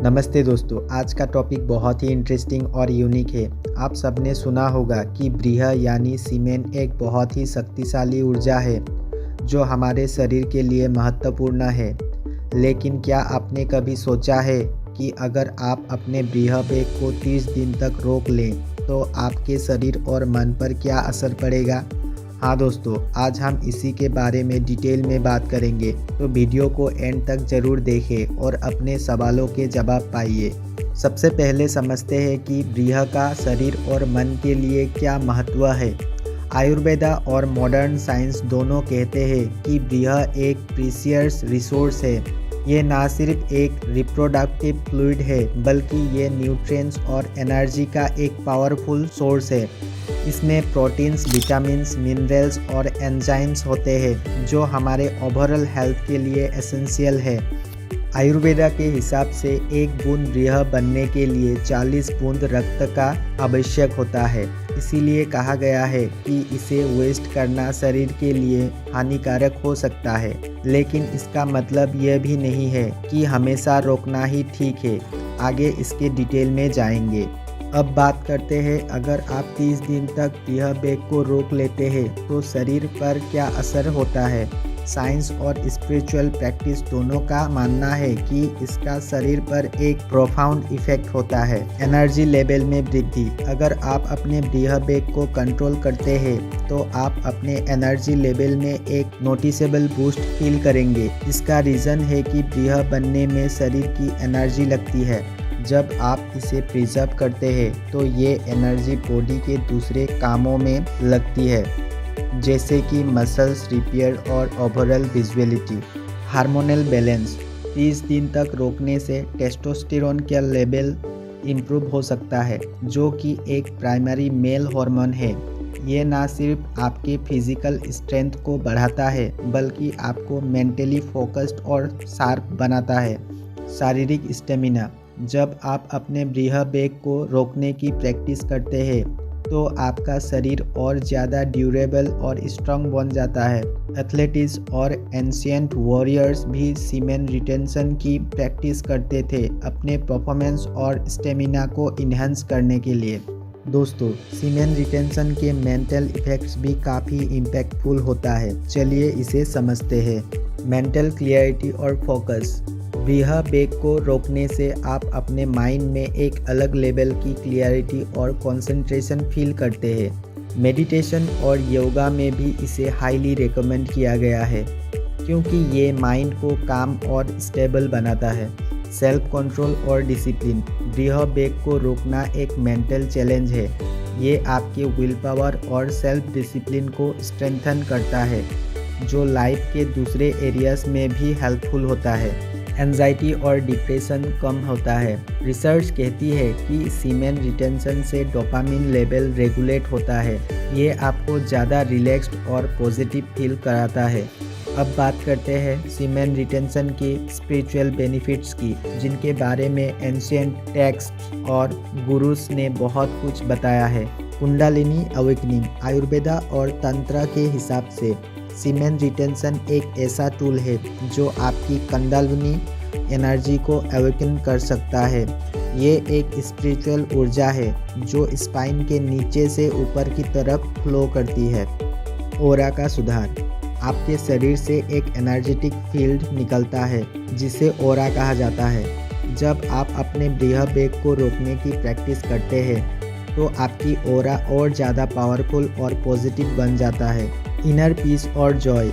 नमस्ते दोस्तों, आज का टॉपिक बहुत ही इंटरेस्टिंग और यूनिक है। आप सबने सुना होगा कि ब्रीह यानी सीमेन एक बहुत ही शक्तिशाली ऊर्जा है जो हमारे शरीर के लिए महत्वपूर्ण है। लेकिन क्या आपने कभी सोचा है कि अगर आप अपने ब्रीह वेग को 30 दिन तक रोक लें तो आपके शरीर और मन पर क्या असर पड़ेगा? हाँ दोस्तों, आज हम इसी के बारे में डिटेल में बात करेंगे, तो वीडियो को एंड तक ज़रूर देखें और अपने सवालों के जवाब पाइए। सबसे पहले समझते हैं कि ब्रीह का शरीर और मन के लिए क्या महत्व है। आयुर्वेदा और मॉडर्न साइंस दोनों कहते हैं कि ब्रीह एक प्रीशियस रिसोर्स है। ये ना सिर्फ एक रिप्रोडक्टिव फ्लूइड है बल्कि ये न्यूट्रिएंट्स और एनर्जी का एक पावरफुल सोर्स है। इसमें प्रोटीन्स, विटामिन्स, मिनरल्स और एंजाइम्स होते हैं जो हमारे ओवरऑल हेल्थ के लिए एसेंशियल है। आयुर्वेदा के हिसाब से एक बूंद ब्रीह बनने के लिए 40 बूंद रक्त का आवश्यक होता है। इसीलिए कहा गया है कि इसे वेस्ट करना शरीर के लिए हानिकारक हो सकता है, लेकिन इसका मतलब यह भी नहीं है कि हमेशा रोकना ही ठीक है। आगे इसके डिटेल में जाएंगे। अब बात करते हैं, अगर आप 30 दिन तक ब्रीह वेग को रोक लेते हैं तो शरीर पर क्या असर होता है। साइंस और स्पिरिचुअल प्रैक्टिस दोनों का मानना है कि इसका शरीर पर एक प्रोफाउंड इफेक्ट होता है। एनर्जी लेवल में वृद्धि। अगर आप अपने ब्रीह वेग को कंट्रोल करते हैं तो आप अपने एनर्जी लेवल में एक नोटिसेबल बूस्ट फील करेंगे। इसका रीज़न है कि ब्रीह बनने में शरीर की एनर्जी लगती है। जब आप इसे प्रिजर्व करते हैं तो ये एनर्जी बॉडी के दूसरे कामों में लगती है, जैसे कि मसल्स रिपेयर और ओवरऑल विजुअलिटी। Hormonal balance. 30 दिन तक रोकने से टेस्टोस्टेरोन का लेवल इम्प्रूव हो सकता है, जो कि एक प्राइमरी मेल हार्मोन है। ये ना सिर्फ आपके फिजिकल स्ट्रेंथ को बढ़ाता है बल्कि आपको मेंटली फोकस्ड और शार्प बनाता है। शारीरिक स्टेमिना। जब आप अपने ब्रीह वेग को रोकने की प्रैक्टिस करते हैं तो आपका शरीर और ज़्यादा ड्यूरेबल और स्ट्रांग बन जाता है। एथलेटिक्स और एंशिएंट वॉरियर्स भी सीमेन रिटेंशन की प्रैक्टिस करते थे अपने परफॉर्मेंस और स्टेमिना को इन्हेंस करने के लिए। दोस्तों, सीमेन रिटेंशन के मेंटल इफेक्ट्स भी काफ़ी इम्पैक्टफुल होता है। चलिए इसे समझते हैं। मेंटल क्लियरिटी और फोकस। ब्रीह वेग को रोकने से आप अपने माइंड में एक अलग लेवल की क्लियरिटी और कंसंट्रेशन फील करते हैं। मेडिटेशन और योगा में भी इसे हाईली रिकमेंड किया गया है क्योंकि ये माइंड को काम और स्टेबल बनाता है। सेल्फ कंट्रोल और डिसिप्लिन। ब्रीह वेग को रोकना एक मेंटल चैलेंज है। ये आपके विल पावर और सेल्फ डिसिप्लिन को स्ट्रेंथन करता है, जो लाइफ के दूसरे एरियाज में भी हेल्पफुल होता है। एंजाइटी और डिप्रेशन कम होता है। रिसर्च कहती है कि सीमेन रिटेंशन से डोपामिन लेवल रेगुलेट होता है। ये आपको ज़्यादा रिलैक्स्ड और पॉजिटिव फील कराता है। अब बात करते हैं सीमेन रिटेंशन के स्पिरिचुअल बेनिफिट्स की, जिनके बारे में एंशिएंट टेक्स्ट और गुरुस ने बहुत कुछ बताया है। कुंडलिनी अवेकनिंग। आयुर्वेदा और तंत्र के हिसाब से सीमेन रिटेंशन एक ऐसा टूल है जो आपकी कुंडलिनी एनर्जी को अवेकन कर सकता है। ये एक स्पिरिचुअल ऊर्जा है जो स्पाइन के नीचे से ऊपर की तरफ फ्लो करती है। ऑरा का सुधार। आपके शरीर से एक एनर्जेटिक फील्ड निकलता है जिसे ऑरा कहा जाता है। जब आप अपने ब्रीह वेग को रोकने की प्रैक्टिस करते हैं तो आपकी ऑरा और ज़्यादा पावरफुल और पॉजिटिव बन जाता है। इनर पीस और जॉय।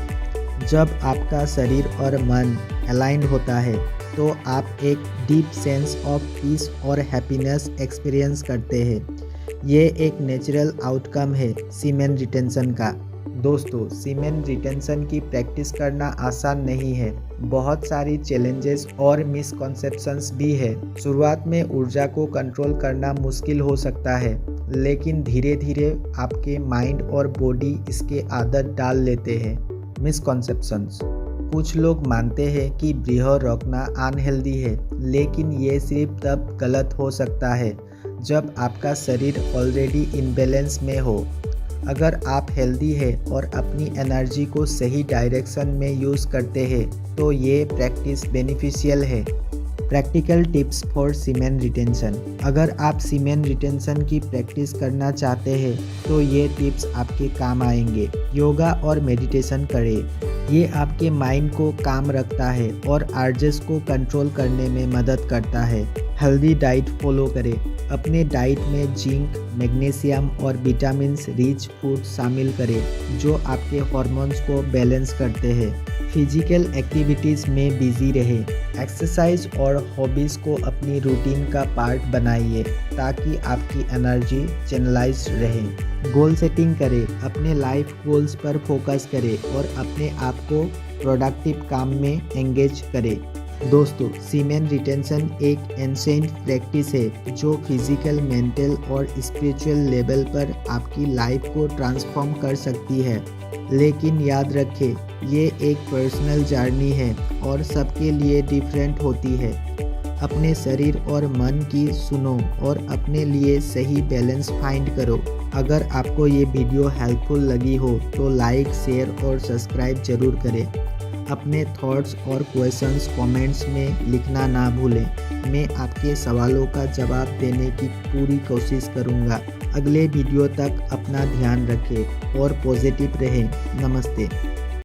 जब आपका शरीर और मन अलाइंड होता है तो आप एक डीप सेंस ऑफ पीस और हैप्पीनेस एक्सपीरियंस करते हैं। ये एक नेचुरल आउटकम है सीमेन रिटेंशन का। दोस्तों, सीमेन रिटेंशन की प्रैक्टिस करना आसान नहीं है। बहुत सारी चैलेंजेस और मिसकॉन्सेप्शंस भी है। शुरुआत में ऊर्जा को कंट्रोल करना मुश्किल हो सकता है, लेकिन धीरे धीरे आपके माइंड और बॉडी इसके आदत डाल लेते हैं। मिसकॉन्सेप्शंस। कुछ लोग मानते हैं कि ब्रीह रोकना अनहेल्दी है, लेकिन ये सिर्फ तब गलत हो सकता है जब आपका शरीर ऑलरेडी इम्बैलेंस में हो। अगर आप हेल्दी है और अपनी एनर्जी को सही डायरेक्शन में यूज़ करते हैं तो ये प्रैक्टिस बेनिफिशियल है। Practical tips for semen retention. अगर आप सीमेन रिटेंशन की प्रैक्टिस करना चाहते हैं तो ये टिप्स आपके काम आएंगे। योगा और मेडिटेशन करें। ये आपके माइंड को काम रखता है और अर्जेस को कंट्रोल करने में मदद करता है। हेल्दी डाइट फॉलो करें। अपने डाइट में जिंक, मैग्नीशियम और विटामिन्स रिच फूड शामिल करें जो आपके हार्मोन्स को बैलेंस करते हैं। फिजिकल एक्टिविटीज़ में बिजी रहें। एक्सरसाइज और हॉबीज़ को अपनी रूटीन का पार्ट बनाइए ताकि आपकी एनर्जी चैनलाइज रहे। गोल सेटिंग करें। अपने लाइफ गोल्स पर फोकस करें और अपने आप को प्रोडक्टिव काम में एंगेज करें। दोस्तों, सीमेन रिटेंशन एक एंशिएंट प्रैक्टिस है जो फिजिकल, मेंटल और स्पिरिचुअल लेवल पर आपकी लाइफ को ट्रांसफॉर्म कर सकती है। लेकिन याद रखें, ये एक पर्सनल जर्नी है और सबके लिए डिफरेंट होती है। अपने शरीर और मन की सुनो और अपने लिए सही बैलेंस फाइंड करो। अगर आपको ये वीडियो हेल्पफुल लगी हो तो लाइक, शेयर और सब्सक्राइब जरूर करें। अपने थॉट्स और क्वेश्चंस कमेंट्स में लिखना ना भूलें। मैं आपके सवालों का जवाब देने की पूरी कोशिश करूँगा। अगले वीडियो तक अपना ध्यान रखें और पॉजिटिव रहें। नमस्ते।